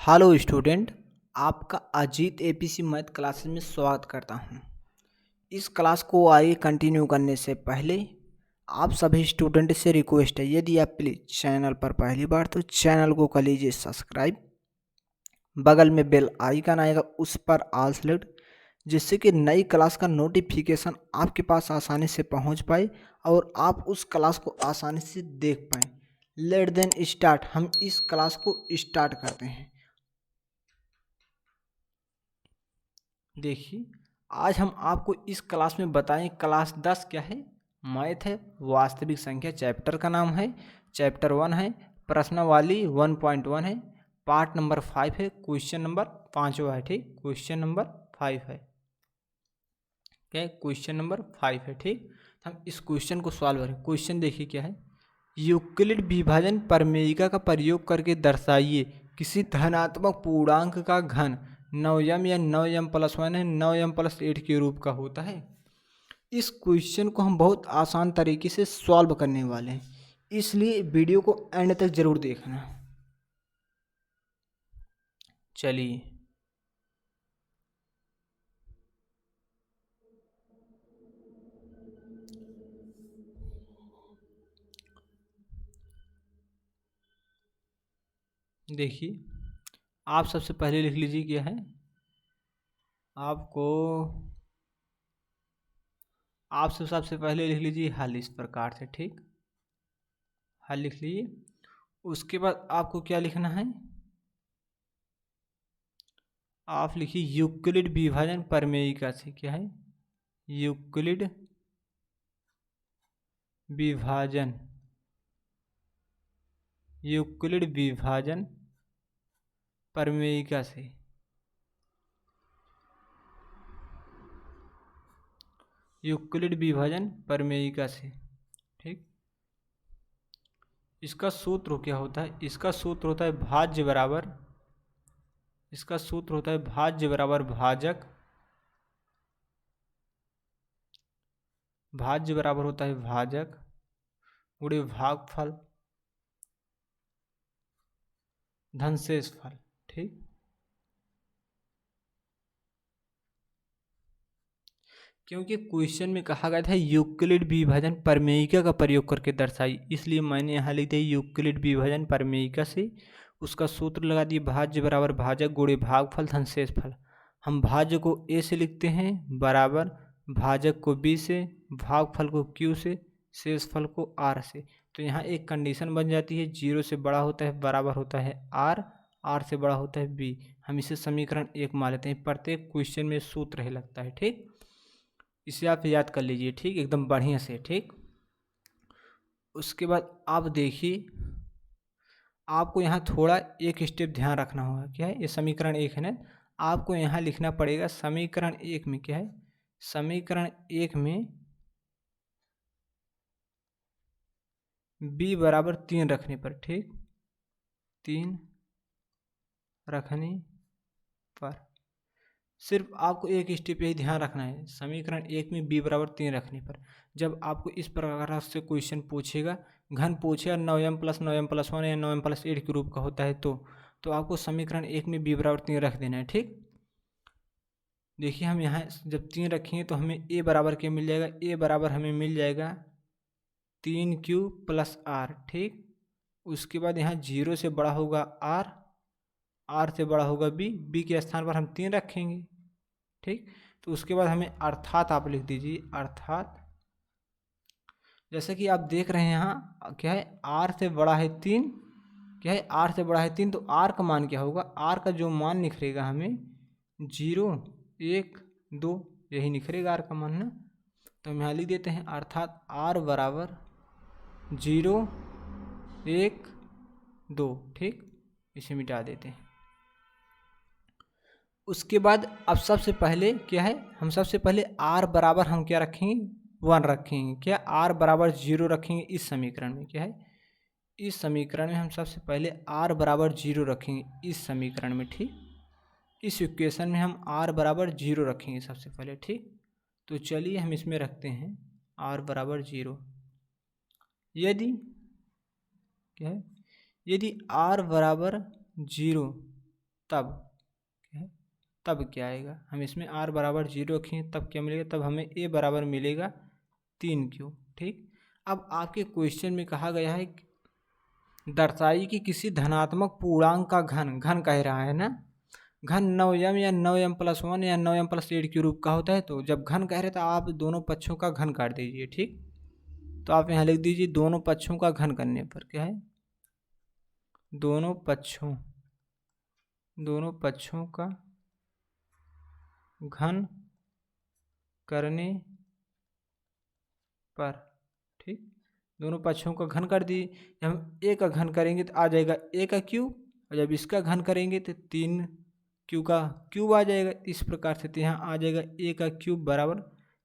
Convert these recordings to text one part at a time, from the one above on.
Hello student, आपका Ajit APC math classes में स्वागत करता हूं। इस क्लास को आगे कंटिन्यू करने से पहले आप सभी स्टूडेंट से रिक्वेस्ट है, यदि आप प्लीज़ चैनल पर पहली बार तो चैनल को कर लीजिए सब्सक्राइब। बगल में बेल आइकन आएगा, उस पर ऑल सेलेक्ट, जिससे कि नई क्लास का नोटिफिकेशन आपके पास आसानी से पहुंच पाए और आप उस क्लास को आसानी से देख पाएँ। लेट देन स्टार्ट, हम इस क्लास को स्टार्ट करते हैं। देखिए, आज हम आपको इस क्लास में बताएं क्लास 10 क्या है। मैथ है, वास्तविक संख्या चैप्टर का नाम है, चैप्टर 1 है, प्रश्नावली 1.1 है, पार्ट नंबर 5 है, क्वेश्चन नंबर 5वां है। ठीक, क्वेश्चन नंबर 5 है। क्या है? क्वेश्चन नंबर 5 है। ठीक, हम इस क्वेश्चन को सॉल्व करें। क्वेश्चन देखिए क्या है। यूक्लिड विभाजन प्रमेयिका का प्रयोग करके दर्शाइए किसी धनात्मक पूर्णांक का घन 9m या 9m+1 है 9m+8 के रूप का होता है। इस क्वेश्चन को हम बहुत आसान तरीके से सॉल्व करने वाले हैं, इसलिए वीडियो को एंड तक जरूर देखना। चलिए, देखिए, आप सबसे पहले लिख लीजिए क्या है। आप सबसे पहले लिख लीजिए हल इस प्रकार से। ठीक, हल लिख लीजिए। उसके बाद आपको क्या लिखना है, आप लिखिए यूक्लिड विभाजन प्रमेयिका से। क्या है? यूक्लिड विभाजन, यूक्लिड विभाजन प्रमेयिका से। यूक्लिड विभाजन प्रमेयिका से। ठीक, इसका सूत्र क्या होता है? इसका सूत्र होता है भाज्य बराबर, इसका सूत्र होता है भाज्य बराबर भाजक, भाज्य बराबर होता है भाजक गुणे भागफल धन शेष फल। ठीक, क्योंकि क्वेश्चन में कहा गया था यूक्लिड विभाजन प्रमेयिका का प्रयोग करके दर्शाई, इसलिए मैंने यहाँ लिख दिया यूक्लिड विभाजन प्रमेयिका से। उसका सूत्र लगा दिए भाज्य बराबर भाजक गुणे भागफल धन शेष फल। हम भाज्य को ए से लिखते हैं, बराबर भाजक को बी से, भागफल को क्यू से, शेष फल को आर से। तो यहाँ एक कंडीशन बन जाती है, 0 से बड़ा होता है बराबर होता है आर, आर से बड़ा होता है बी। हम इसे समीकरण 1 मान लेते हैं। प्रत्येक क्वेश्चन में सूत्र है लगता है। ठीक, इसे आप याद कर लीजिए। ठीक, एकदम बढ़िया से। ठीक, उसके बाद आप देखिए, आपको यहाँ थोड़ा एक स्टेप ध्यान रखना होगा। क्या है? ये समीकरण 1 है ना, आपको यहाँ लिखना पड़ेगा समीकरण 1 में। क्या है? समीकरण 1 में b बराबर 3 रखने पर। ठीक, 3 रखने पर सिर्फ आपको एक स्टेप यही ध्यान रखना है, समीकरण 1 में b बराबर 3 रखने पर जब आपको इस प्रकार से क्वेश्चन पूछेगा, घन पूछेगा 9m+9m+1 या 9m+8 के रूप का होता है, तो आपको समीकरण 1 में b बराबर 3 रख देना है। ठीक, देखिए, हम यहाँ जब 3 रखेंगे तो हमें a बराबर क्या मिल जाएगा, a बराबर हमें मिल जाएगा 3q + r। ठीक, उसके बाद यहाँ 0 से बड़ा होगा r, r से बड़ा होगा b के स्थान पर हम 3 रखेंगे। ठीक, तो उसके बाद हमें अर्थात आप लिख दीजिए, अर्थात जैसे कि आप देख रहे हैं यहाँ क्या है, r से बड़ा है 3। क्या है? r से बड़ा है 3, तो r का मान क्या होगा, r का जो मान निखरेगा हमें 0, 1, 2 यही निखरेगा r का मान ना। तो हम यहाँ लिख देते हैं अर्थात r बराबर 0, 1, 2। ठीक, इसे मिटा देते हैं। उसके बाद अब सबसे पहले क्या है, हम सबसे पहले r बराबर हम क्या रखेंगे, 1 रखेंगे। क्या? r बराबर 0 रखेंगे इस समीकरण में। क्या है? इस समीकरण में हम सबसे पहले r बराबर 0 रखेंगे इस समीकरण में। ठीक, इस इक्वेशन में हम r बराबर 0 रखेंगे सबसे पहले। ठीक, तो चलिए हम इसमें रखते हैं r बराबर 0। यदि क्या है, यदि r बराबर 0 तब तब क्या आएगा, हम इसमें r बराबर 0 रखें तब क्या मिलेगा, तब हमें a बराबर मिलेगा 3q। ठीक, अब आपके क्वेश्चन में कहा गया है दर्शाई कि किसी धनात्मक पूर्णांक का घन, घन कह रहा है ना, घन 9m या 9m+1 या 9m+8 के रूप का होता है। तो जब घन कह रहे तो आप दोनों पक्षों का घन काट दीजिए। ठीक, तो आप यहाँ लिख दीजिए दोनों पक्षों का घन करने पर क्या है, दोनों पक्षों का घन करने पर। ठीक, दोनों पक्षों का घन कर दिए। जब हम a का घन करेंगे तो आ जाएगा a का क्यूब, और जब इसका घन करेंगे तो 3q का क्यूब आ जाएगा। इस प्रकार से तो यहाँ आ जाएगा a का क्यूब बराबर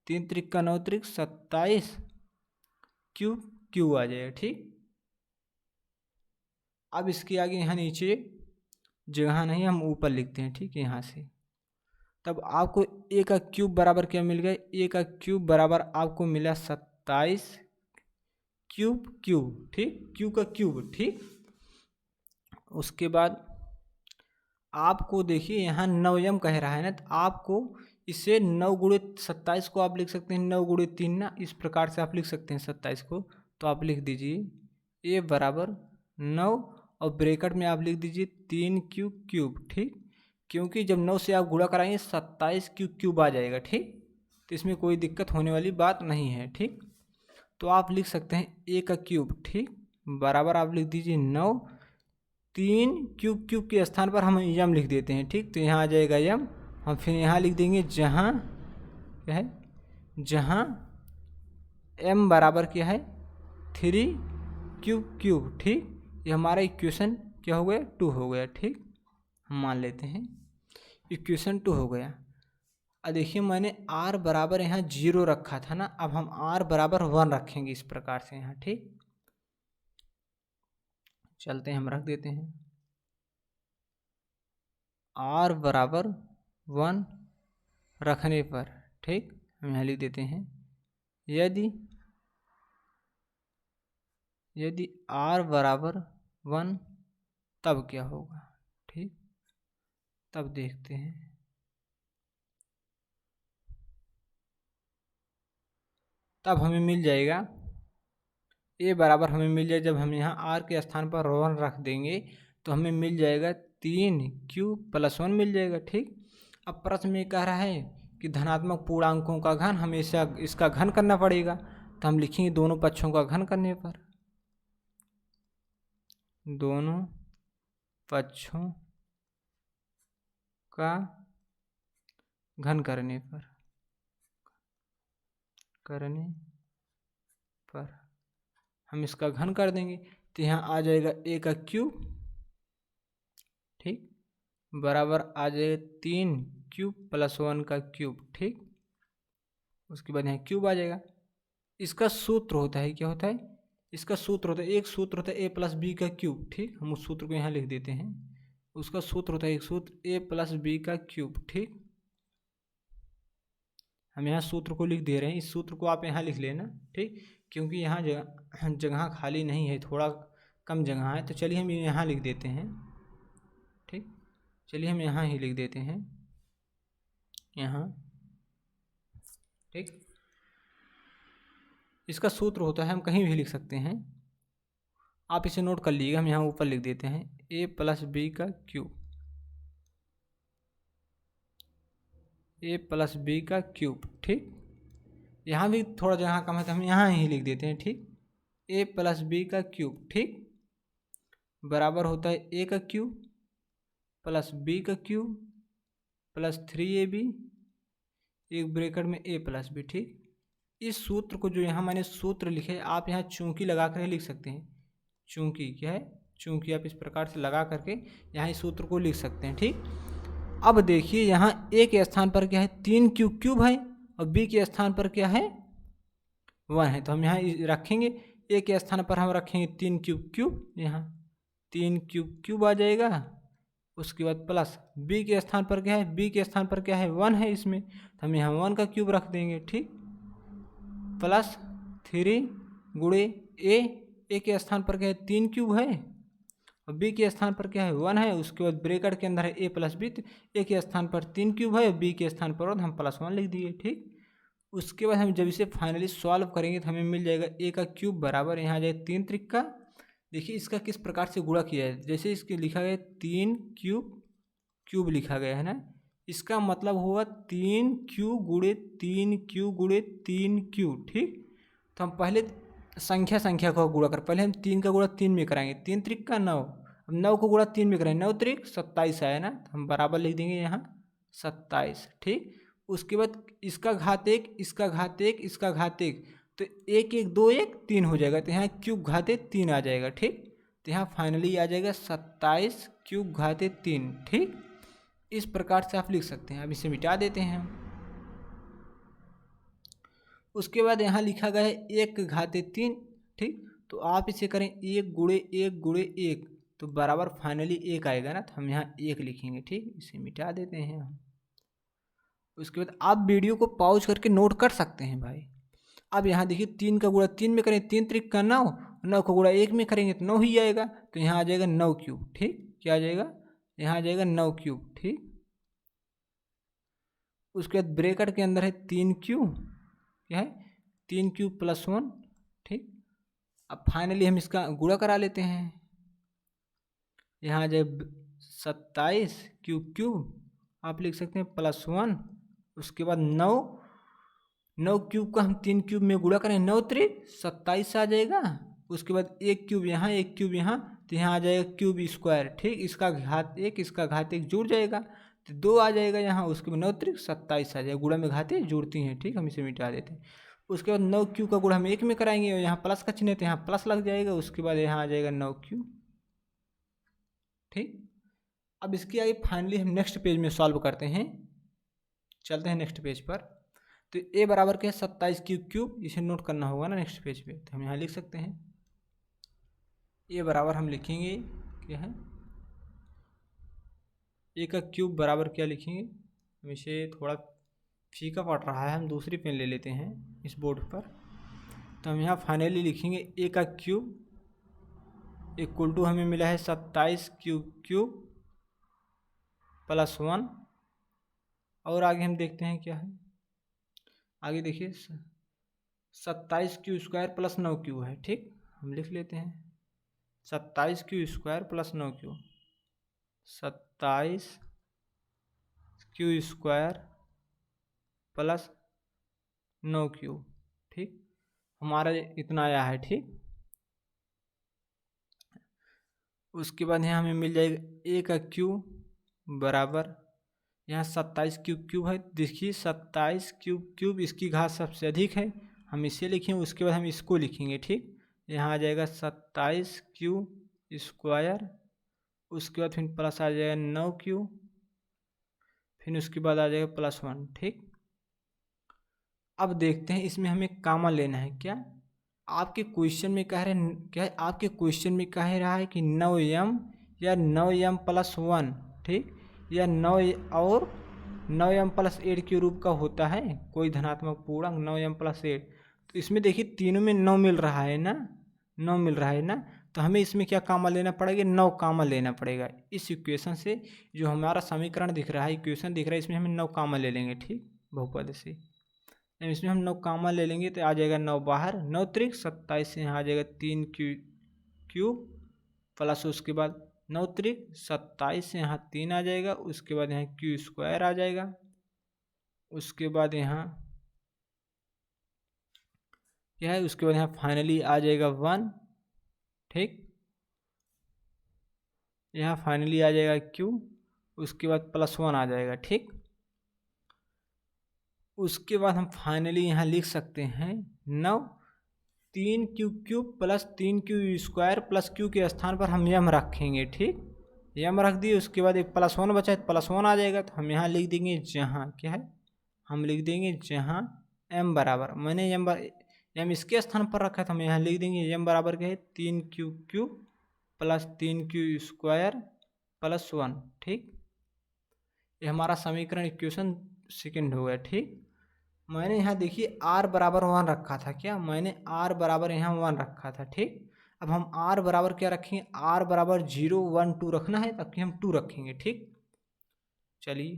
3 त्रिक का 9 त्रिक 27 क्यूब आ जाएगा। ठीक, अब इसके आगे यहाँ नीचे जगह नहीं, हम ऊपर लिखते हैं। ठीक, यहाँ से तब आपको a का क्यूब बराबर क्या मिल गया, a का क्यूब बराबर आपको मिला 27 क्यूब। ठीक, क्यू का क्यूब। ठीक, उसके बाद आपको देखिए यहाँ 9m कह रहा है ना, तो आपको इसे 9 गुणे 27 को आप लिख सकते हैं 9 गुणे 3 ना, इस प्रकार से आप लिख सकते हैं 27 को। तो आप लिख दीजिए a बराबर 9 और ब्रैकेट में आप लिख दीजिए 3q क्यूब। ठीक, क्योंकि जब 9 से आप गुणा कराएंगे 27 क्यूब आ जाएगा। ठीक, तो इसमें कोई दिक्कत होने वाली बात नहीं है। ठीक, तो आप लिख सकते हैं a का क्यूब। ठीक, बराबर आप लिख दीजिए 9, 3 क्यूब के स्थान पर हम यम लिख देते हैं। ठीक, तो यहाँ आ जाएगा यम, हम फिर यहाँ लिख देंगे जहाँ क्या है, जहाँ m बराबर क्या है 3 क्यूब। ठीक, ये हमारा इक्वेशन क्या हो गया 2 हो गया। ठीक, हम मान लेते हैं इक्वेशन 2 हो गया। अब देखिए मैंने r बराबर यहाँ 0 रखा था ना, अब हम r बराबर 1 रखेंगे इस प्रकार से यहाँ। ठीक, चलते हैं हम रख देते हैं r बराबर 1 रखने पर। ठीक, हम यहाँ लिख देते हैं यदि r बराबर 1 तब क्या होगा। ठीक, तब देखते हैं, तब हमें मिल जाएगा a बराबर हमें मिल जाए, जब हम यहाँ r के स्थान पर 1 रख देंगे तो हमें मिल जाएगा 3q+1 मिल जाएगा। ठीक, अब प्रश्न में कह रहा है कि धनात्मक पूर्णांकों का घन, हमेशा इसका घन करना पड़ेगा। तो हम लिखेंगे दोनों पक्षों का घन करने पर, दोनों पक्षों का घन करने पर हम इसका घन कर देंगे तो यहाँ आ जाएगा a का क्यूब। ठीक, बराबर आ जाएगा 3q+1 का क्यूब। ठीक, उसके बाद यहाँ क्यूब आ जाएगा। इसका सूत्र होता है, क्या होता है, इसका सूत्र होता है, एक सूत्र होता है a+b का क्यूब। ठीक, हम उस सूत्र को यहाँ लिख देते हैं, उसका सूत्र होता है एक सूत्र a+b का क्यूब। ठीक, हम यहाँ सूत्र को लिख दे रहे हैं, इस सूत्र को आप यहाँ लिख लेना। ठीक, क्योंकि यहाँ जगह खाली नहीं है, थोड़ा कम जगह है, तो चलिए हम यहाँ लिख देते हैं। ठीक, चलिए हम यहाँ ही लिख देते हैं यहाँ। ठीक, इसका सूत्र होता है, हम कहीं भी लिख सकते हैं, आप इसे नोट कर लीजिएगा। हम यहाँ ऊपर लिख देते हैं a+b का क्यूब, a+b का क्यूब। ठीक, यहाँ भी थोड़ा जगह कम है तो हम यहाँ ही लिख देते हैं। ठीक, a+b का क्यूब। ठीक, बराबर होता है a का क्यूब प्लस b का क्यूब प्लस 3ab, एक ब्रैकेट में a+b। ठीक, इस सूत्र को जो यहाँ मैंने सूत्र लिखे, आप यहाँ चूंकि लगा कर लिख सकते हैं। चूंकि क्या है, चूंकि आप इस प्रकार से लगा करके यहाँ इस सूत्र को लिख सकते हैं। ठीक, अब देखिए यहाँ a के स्थान पर क्या है 3q क्यूब है और b के स्थान पर क्या है 1 है, तो हम यहाँ रखेंगे a के स्थान पर हम रखेंगे 3q क्यूब, यहाँ 3q क्यूब आ जाएगा। उसके बाद प्लस b के स्थान पर क्या है, b के स्थान पर क्या है 1 है इसमें, तो हम यहाँ 1 का क्यूब रख देंगे। ठीक, प्लस 3 गुणे a के स्थान पर क्या है 3 क्यूब है और बी के स्थान पर क्या है 1 है, उसके बाद ब्रैकेट के अंदर है ए प्लस बी, तो ए के स्थान पर 3 क्यूब है और बी के स्थान पर हम +1 लिख दिए। ठीक, उसके बाद हम जब इसे फाइनली सॉल्व करेंगे तो हमें मिल जाएगा ए का क्यूब बराबर यहाँ आ जाएगा 3 त्रिक। देखिए इसका किस प्रकार से गुणा किया है, जैसे इसके लिखा गया 3 क्यूब लिखा गया है ना, इसका मतलब हुआ 3 क्यू गुणे 3 क्यू गुणे 3 क्यू। ठीक, तो हम पहले संख्या को गुणा कर, पहले हम 3 का गुणा 3 में कराएंगे, 3 त्रिक का 9, अब 9 को गुणा 3 में कराएंगे, 9 त्रिक 27 आया ना, तो हम बराबर लिख देंगे यहाँ 27। ठीक, उसके बाद इसका घात 1, इसका घात 1, इसका घात 1, तो 1 1 2 1 3 हो जाएगा, तो यहाँ क्यूब घाते 3 आ जाएगा। ठीक, तो यहाँ फाइनली आ जाएगा 27 क्यूब घाते 3। ठीक, इस प्रकार से आप लिख सकते हैं। अब इसे मिटा देते हैं हम। उसके बाद यहाँ लिखा गया है 1 घाते 3। ठीक, तो आप इसे करें 1 गुणे 1 गुणे 1, तो बराबर फाइनली 1 आएगा ना, तो हम यहाँ 1 लिखेंगे। ठीक, इसे मिटा देते हैं हम। उसके बाद आप वीडियो को पॉज करके नोट कर सकते हैं भाई। अब यहाँ देखिए 3 का गुणा 3 में करें, 3 त्रिक का 9, 9 का गुणा 1 में करेंगे तो 9 ही आएगा, तो यहाँ आ जाएगा 9 क्यूब। ठीक, क्या आ जाएगा, यहाँ आ जाएगा 9 क्यूब। ठीक, उसके बाद ब्रैकेट के अंदर है 3 क्यूब, क्या है 3 क्यूब +1। ठीक, अब फाइनली हम इसका गुणा करा लेते हैं, यहाँ आ जाए 27 क्यूब आप लिख सकते हैं +1, उसके बाद 9 क्यूब का हम 3 क्यूब में गुणा करें, 9 त्रिक 27 आ जाएगा, उसके बाद 1 क्यूब यहाँ 1 क्यूब यहाँ, तो यहाँ आ जाएगा क्यूब स्क्वायर। ठीक, इसका घात 1 इसका घात 1 जुड़ जाएगा, तो 2 आ जाएगा यहाँ, उसके बाद 9 त्रिक 27 आ जाएगा, गुणा में घाते जुड़ती हैं। ठीक, हम इसे मिटा देते हैं। उसके बाद 9 क्यूब का गुणा हम 1 में कराएंगे और यहाँ प्लस का चिन्ह है तो यहाँ प्लस लग जाएगा, उसके बाद यहाँ आ जाएगा 9 क्यूब। ठीक, अब इसकी आगे फाइनली हम नेक्स्ट पेज में सॉल्व करते हैं। चलते हैं नेक्स्ट पेज पर। तो ए बराबर क्या है 27 क्यूब, इसे नोट करना होगा ना नेक्स्ट पेज पे, तो हम यहाँ लिख सकते हैं ए बराबर हम लिखेंगे क्या है, ए का क्यूब बराबर क्या लिखेंगे, हम इसे थोड़ा फीका पड़ रहा है, हम दूसरी पेन ले लेते हैं इस बोर्ड पर। तो हम यहाँ फाइनली लिखेंगे ए का क्यूब इक्वल टू हमें मिला है 27 क्यूब +1, और आगे हम देखते हैं क्या है, आगे देखिए 27 क्यू स्क्वायर + 9 क्यू है। ठीक, हम लिख लेते हैं 27 Q square + 9 Q, 27 Q square + 9 Q. ठीक, हमारा इतना आया है। ठीक, उसके बाद यहाँ हमें मिल जाएगा ए का क्यूब बराबर, यहाँ 27 क्यूब है, देखिए 27 क्यूब इसकी घात सबसे अधिक है, हम इसे लिखेंगे, उसके बाद हम इसको लिखेंगे। ठीक, यहाँ आ जाएगा 27 क्यूब स्क्वायर, उसके बाद फिर प्लस आ जाएगा 9 क्यूब, फिर उसके बाद आ जाएगा +1। ठीक, अब देखते हैं इसमें हमें कॉमन लेना है क्या, आपके क्वेश्चन में कह रहे क्या, आपके क्वेश्चन में कह रहा है कि 9m या 9m + 1। ठीक, या 9 और 9m + 8 के रूप का होता है कोई धनात्मक पूर्णांक 9m + 8, तो इसमें देखिए तीनों में 9 मिल रहा है ना, 9 मिल रहा है ना, तो हमें इसमें क्या कॉमन लेना पड़ेगा, 9 कॉमन लेना पड़ेगा इस इक्वेशन से। जो हमारा समीकरण दिख रहा है, इक्वेशन दिख रहा है, इसमें हमें 9 कॉमन ले लेंगे। ठीक, बहुपद से इसमें हम 9 कॉमन ले लेंगे तो आ जाएगा 9 बाहर, 9 त्रिक 27 से यहाँ आ जाएगा 3 क्यूब प्लस, उसके बाद 9 त्रिक 27 से यहाँ 3 आ जाएगा, उसके बाद यहाँ क्यू स्क्वायर आ जाएगा, उसके बाद यहाँ क्या है, उसके बाद यहाँ फाइनली आ जाएगा 1। ठीक, यहाँ फाइनली आ जाएगा क्यू, उसके बाद +1 आ जाएगा। ठीक, उसके बाद हम फाइनली यहाँ लिख सकते हैं 9 3 क्यूब + 3 क्यू स्क्वायर + क्यू के स्थान पर हम यम रखेंगे। ठीक, यम रख दिए, उसके बाद एक +1 बचा है, +1 आ जाएगा, तो हम यहाँ लिख देंगे जहाँ क्या है, हम लिख देंगे जहाँ m बराबर, मैंने m इसके स्थान पर रखा था, हम यहाँ लिख देंगे m बराबर क्या है 3 क्यूब + 3 क्यू स्क्वायर +1। ठीक, ये हमारा समीकरण इक्वेशन सेकंड हो गया। ठीक, मैंने यहाँ देखिए r बराबर 1 रखा था, क्या मैंने r बराबर यहाँ 1 रखा था। ठीक, अब हम r बराबर क्या रखेंगे, r बराबर 0 1 2 रखना है, ताकि हम 2 रखेंगे। ठीक, चलिए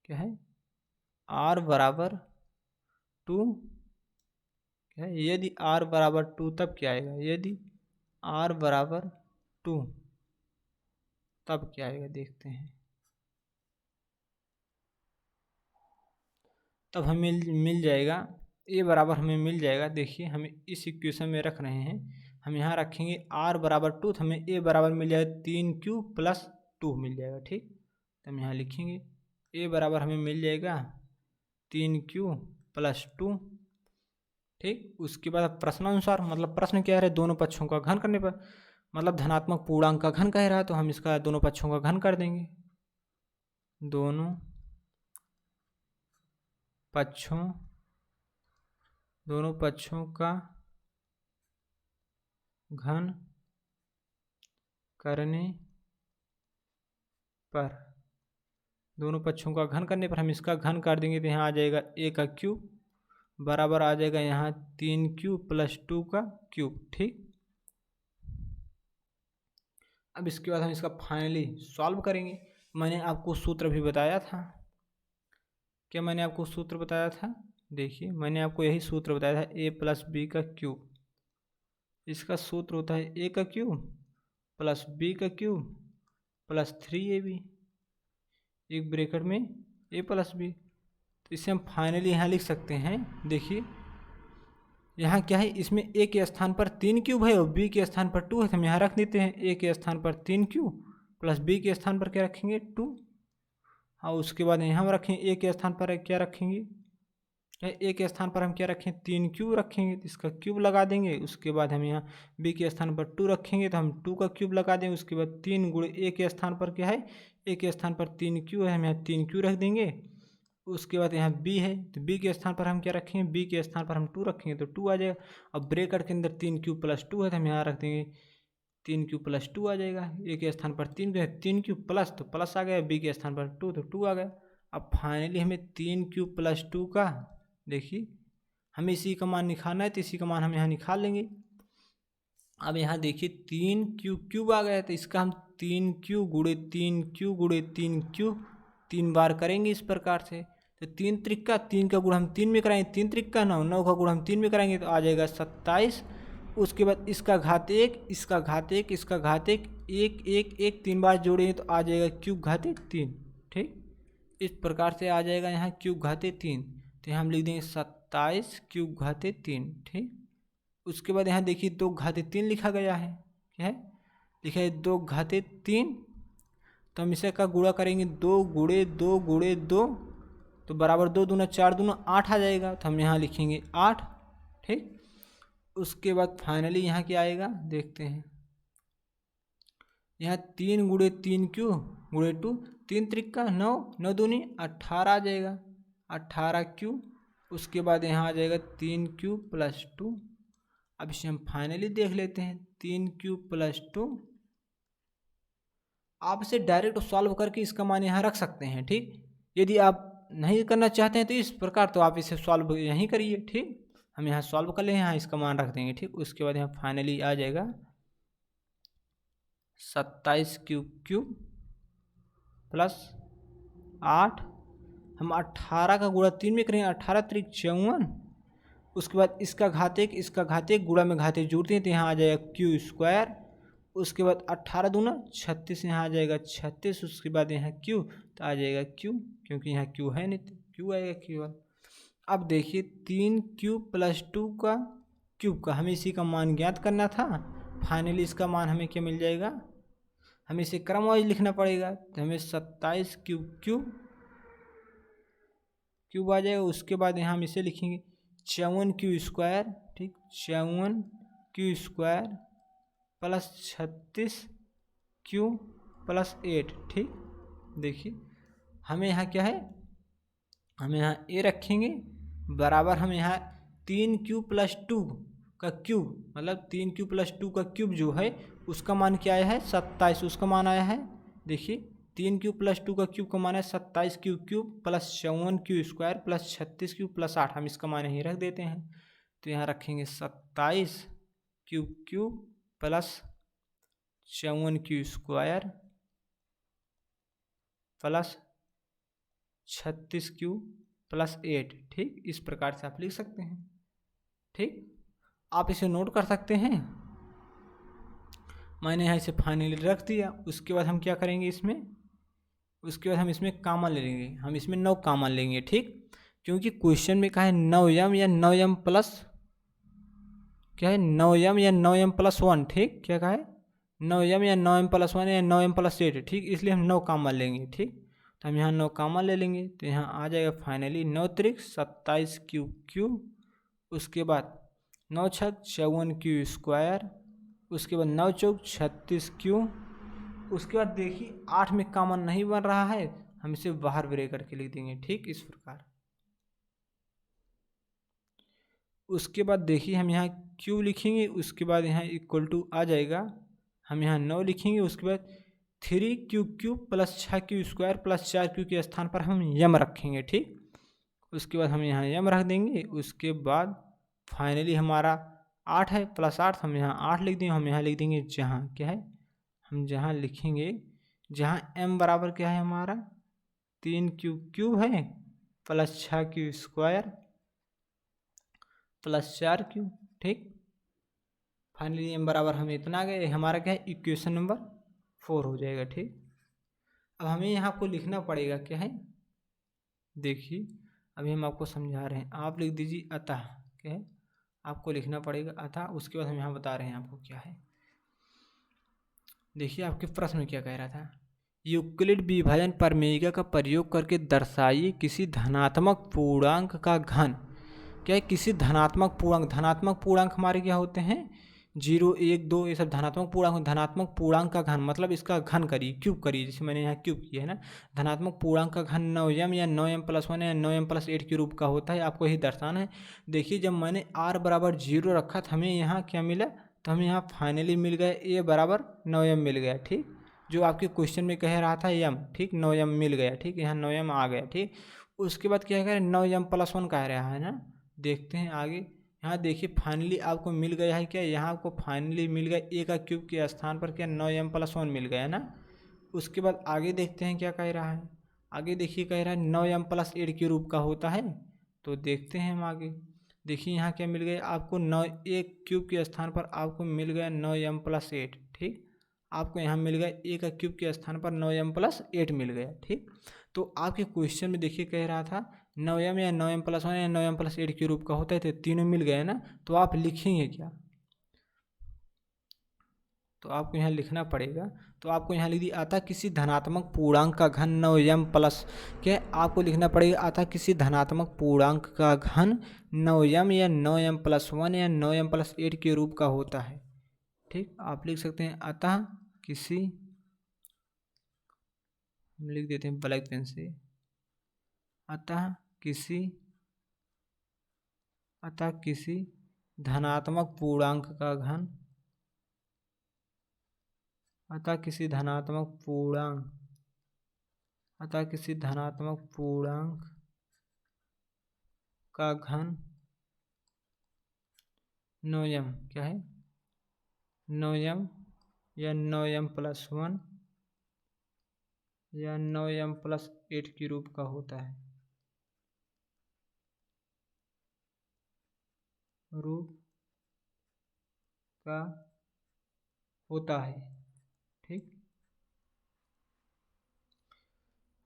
क्या है, r बराबर 2 क्या है, यदि r बराबर 2 तब क्या आएगा, यदि r बराबर 2 तब क्या आएगा, देखते हैं। तब हमें मिल जाएगा a बराबर, हमें मिल जाएगा, देखिए हमें इस इक्वेशन में रख रहे हैं, हम यहाँ रखेंगे r बराबर 2, तो हमें a बराबर मिल जाएगा 3q प्लस 2 मिल जाएगा। ठीक, तो हम यहाँ लिखेंगे a बराबर हमें मिल जाएगा 3q प्लस 2। ठीक, उसके बाद प्रश्नानुसार, मतलब प्रश्न क्या है, दोनों पक्षों का घन करने पर, मतलब धनात्मक पूर्णांक का घन कह रहा है, तो हम इसका दोनों पक्षों का घन कर देंगे। दोनों पक्षों का घन करने पर, दोनों पक्षों का घन करने पर हम इसका घन कर देंगे, तो यहाँ आ जाएगा a का क्यूब बराबर आ जाएगा यहाँ 3q प्लस 2 का क्यूब। ठीक, अब इसके बाद हम इसका फाइनली सॉल्व करेंगे। मैंने आपको सूत्र भी बताया था, क्या मैंने आपको सूत्र बताया था, देखिए मैंने आपको यही सूत्र बताया था, a प्लस बी का क्यूब, इसका सूत्र होता है a का क्यूब प्लस b का क्यूब प्लस 3ab, एक ब्रैकेट में a प्लस b। तो इसे हम फाइनली यहाँ लिख सकते हैं। देखिए यहाँ क्या है, इसमें a के स्थान पर 3 क्यूब है और b के स्थान पर 2 है, तो हम यहाँ रख देते हैं a के स्थान पर 3 क्यूब प्लस b के स्थान पर क्या रखेंगे 2। और उसके बाद यहाँ हम रखेंगे a के स्थान पर क्या रखेंगे, a के स्थान पर हम क्या रखें 3 क्यूब रखेंगे, तो इसका क्यूब लगा देंगे। उसके बाद हम यहाँ b के स्थान पर 2 रखेंगे, तो हम 2 का क्यूब लगा देंगे। उसके बाद 3 गुणे a के स्थान पर क्या है, a के स्थान पर 3 क्यूब है, हम यहाँ 3 क्यूब रख देंगे। उसके बाद यहाँ b है, तो b के स्थान पर हम क्या रखेंगे, b के स्थान पर हम 2 रखेंगे, तो 2 आ जाएगा। अब ब्रैकेट के अंदर 3 क्यूब प्लस 2 है, तो हम यहाँ रख देंगे 3 क्यूब प्लस 2 आ जाएगा। a के स्थान पर 3 क्यूब प्लस, तो प्लस आ गया, b के स्थान पर 2 तो 2 आ गया। अब फाइनली हमें 3 क्यूब प्लस 2 का, देखिए हमें इसी का मान निकालना है, तो इसी का मान हम यहाँ निकाल लेंगे। अब यहाँ देखिए 3 क्यूब आ गया, तो इसका हम 3 क्यूब गुणे 3 क्यूब गुणे 3 क्यूब 3 बार करेंगे इस प्रकार से। तो 3 त्रिक्का 3 का गुणा हम 3 में कराएंगे, 3 त्रिक्का 9, 9 का गुणा हम 3 में कराएंगे, तो आ जाएगा 27। उसके बाद इसका घात 1, इसका घात 1, इसका घात 1, 1 1 1 3 बार जोड़ेंगे, तो आ जाएगा क्यूब घाते 3। ठीक, इस प्रकार से आ जाएगा यहाँ क्यूब घाते 3, तो यहाँ हम लिख देंगे 27 क्यूब घाते 3। ठीक, उसके बाद यहाँ देखिए 2 घाते 3 लिखा गया है, क्या है लिखा है 2 घाते 3, तो हम इसे का गुणा करेंगे 2 गुणे 2 गुणे 2, तो बराबर 2 दूना 4 दूना 8 आ जाएगा, तो हम यहाँ लिखेंगे 8। ठीक, उसके बाद फाइनली यहाँ क्या आएगा, देखते हैं। यहाँ 3 गुणे 3 क्यूब गुणे 2, 3 त्रिक्का 9, 9 दूनी 18 आ जाएगा, 18 क्यूब। उसके बाद यहाँ आ जाएगा 3 क्यूब प्लस 2। अब इसे हम फाइनली देख लेते हैं, 3 क्यूब प्लस 2। आप इसे डायरेक्ट सॉल्व करके इसका मान यहाँ रख सकते हैं। ठीक, यदि आप नहीं करना चाहते हैं तो इस प्रकार, तो आप इसे सॉल्व यहीं करिए। ठीक, हम यहाँ सॉल्व कर ले, यहाँ इसका मान रख देंगे। ठीक, उसके बाद यहाँ फाइनली आ जाएगा 27 क्यूब प्लस 8, हम 18 का गुणा 3 में करेंगे, 18 त्रिक 54। उसके बाद इसका घात 1, इसका घात 1, गुणा में घाते जोड़ते हैं, तो यहाँ आ जाएगा क्यू स्क्वायर। उसके बाद 18 दूना 36, यहाँ आ जाएगा 36। उसके बाद यहाँ क्यू, तो आ जाएगा क्यू, क्योंकि यहाँ क्यू है नहीं, तो क्यू आएगा क्यू। अब देखिए 3 क्यूब प्लस 2 का क्यूब का हमें इसी का मान ज्ञात करना था। फाइनली इसका मान हमें क्या मिल जाएगा, हमें इसे क्रम वाइज लिखना पड़ेगा, तो हमें 27 क्यूब आ जाएगा। उसके बाद यहाँ हम इसे लिखेंगे 54 क्यू स्क्वायर। ठीक, 54 Q square plus 36 Q plus 8। ठीक, देखिए हमें यहाँ क्या है, हम यहाँ ए रखेंगे बराबर, हम यहाँ 3 क्यू प्लस 2 का क्यूब, मतलब 3 क्यू प्लस 2 का क्यूब जो है उसका मान क्या आया है 27, उसका मान आया है देखिए 3 प्लस 2 का क्यूब का मान है 27 cube plus 54 Q square plus 36 plus 8। हम इसका मान ही रख देते हैं, तो यहाँ रखेंगे 27 cube plus 54 Q square plus 36 plus 8। ठीक, इस प्रकार से आप लिख सकते हैं। ठीक, आप इसे नोट कर सकते हैं। मैंने यहाँ इसे फाइनली रख दिया। उसके बाद हम क्या करेंगे इसमें, उसके बाद हम इसमें कॉमन ले लेंगे। हम इसमें 9 कॉमन लेंगे। ठीक, क्योंकि क्वेश्चन में कहा है 9m या 9m प्लस क्या है 9m या 9m प्लस 1। ठीक, क्या कहा है 9m या 9m प्लस 1 या 9m प्लस 8। ठीक, इसलिए हम 9 कॉमन लेंगे। ठीक, तो हम यहाँ 9 कॉमन ले लेंगे, तो यहाँ आ जाएगा फाइनली 9 त्रिक 27 क्यूब, उसके बाद 9 छक 54 क्यू स्क्वायर, उसके बाद 9 चौक 36 क्यूब। उसके बाद देखिए 8 में कॉमन नहीं बन रहा है, हम इसे बाहर ब्रेक करके लिख देंगे। ठीक, इस प्रकार। उसके बाद देखिए हम यहाँ क्यू लिखेंगे, उसके बाद यहाँ इक्वल टू आ जाएगा, हम यहाँ 9 लिखेंगे, उसके बाद 3 cube plus 6 Q square plus 4 Q के स्थान पर हम यम रखेंगे। ठीक, उसके बाद हम यहाँ यम रख देंगे। उसके बाद फाइनली हमारा 8 है प्लस 8, हम यहाँ 8 लिख देंगे। हम यहाँ लिख देंगे जहाँ क्या है, हम जहाँ लिखेंगे जहाँ m बराबर क्या है हमारा 3 क्यूब है plus 6 Q square plus 4 cube. ठीक, फाइनली m बराबर हमें इतना आ गया, हमारा क्या है इक्वेशन नंबर 4 हो जाएगा। ठीक, अब हमें यहाँ को लिखना पड़ेगा क्या है, देखिए अभी हम आपको समझा रहे हैं। आप लिख दीजिए अतः, क्या है आपको लिखना पड़ेगा अतः। उसके बाद हम यहाँ बता रहे हैं आपको क्या है। देखिए आपके प्रश्न में क्या कह रहा था, यूक्लिड विभाजन प्रमेय का प्रयोग करके दर्शाइए किसी धनात्मक पूर्णांक का घन। क्या है, किसी धनात्मक पूर्णांक हमारे क्या होते हैं 0 1 2, ये सब धनात्मक पूर्णांक का घन, मतलब इसका घन करिए, क्यूब करिए। जैसे मैंने यहाँ क्यूब किया है ना, धनात्मक पूर्णांक का घन 9m या 9m प्लस 1 या 9m प्लस 8 के रूप का होता है, आपको यही दर्शाना है। देखिए जब मैंने r बराबर 0 रखा था, हमें यहाँ क्या मिला, तो हमें यहाँ फाइनली मिल गया a बराबर 9m मिल गया। ठीक, जो आपके क्वेश्चन में कह रहा था m, ठीक 9m मिल गया। ठीक, यहाँ 9m आ गया। ठीक, उसके बाद क्या कह रहे हैं 9m प्लस 1 कह रहा है ना, देखते हैं आगे। यहाँ देखिए फाइनली आपको मिल गया है क्या, यहाँ आपको फाइनली मिल गया a का क्यूब के स्थान पर क्या 9m प्लस 1 मिल गया ना। उसके बाद आगे देखते हैं क्या कह रहा है। आगे देखिए कह रहा है 9m प्लस 8 के रूप का होता है, तो देखते हैं हम आगे। देखिए यहाँ क्या मिल गया आपको 9 एक क्यूब के स्थान पर आपको मिल गया 9m प्लस 8। ठीक, आपको यहाँ मिल गया a का क्यूब के स्थान पर 9m प्लस 8 मिल गया। ठीक, तो आपके क्वेश्चन में देखिए कह रहा था 9m या 9m प्लस 1 या 9m प्लस 8 के रूप का होता है, तो तीनों मिल गए ना। तो आप लिखेंगे क्या, तो आपको यहाँ लिखना पड़ेगा। तो आपको यहाँ लिख दिया अतः किसी धनात्मक पूर्णांक का घन 9m प्लस, क्या आपको लिखना पड़ेगा अतः किसी धनात्मक पूर्णांक का घन 9m या 9m प्लस 1 या 9m प्लस 8 के रूप का होता है। ठीक, आप लिख सकते हैं अतः किसी, हम लिख देते हैं ब्लैक पेन से, अतः किसी धनात्मक पूर्णांक का घन, अतः किसी धनात्मक पूर्णांक का घन 9m, क्या है 9m या 9m प्लस 1 या 9m प्लस 8 के रूप का होता है, ठीक।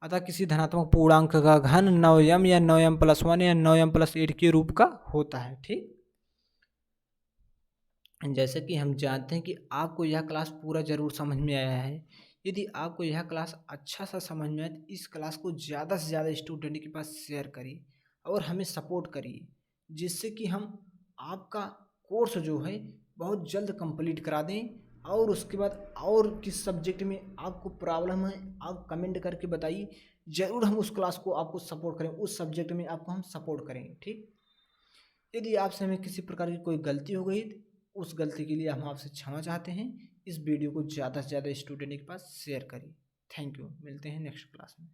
अतः किसी धनात्मक पूर्णांक का घन 9m या 9m प्लस 1 या 9m प्लस 8 के रूप का होता है। ठीक, जैसे कि हम जानते हैं कि आपको यह क्लास पूरा जरूर समझ में आया है। यदि आपको यह क्लास अच्छा सा समझ में आए तो इस क्लास को ज़्यादा से ज़्यादा स्टूडेंट के पास शेयर करिए और हमें सपोर्ट करिए, जिससे कि हम आपका कोर्स जो है बहुत जल्द कंप्लीट करा दें। और उसके बाद और किस सब्जेक्ट में आपको प्रॉब्लम है आप कमेंट करके बताइए, ज़रूर हम उस क्लास को आपको सपोर्ट करें, उस सब्जेक्ट में आपको हम सपोर्ट करेंगे। ठीक, यदि आपसे हमें किसी प्रकार की कोई गलती हो गई उस गलती के लिए हम आपसे क्षमा चाहते हैं। इस वीडियो को ज़्यादा से ज़्यादा स्टूडेंट के पास शेयर करिए। थैंक यू, मिलते हैं नेक्स्ट क्लास में।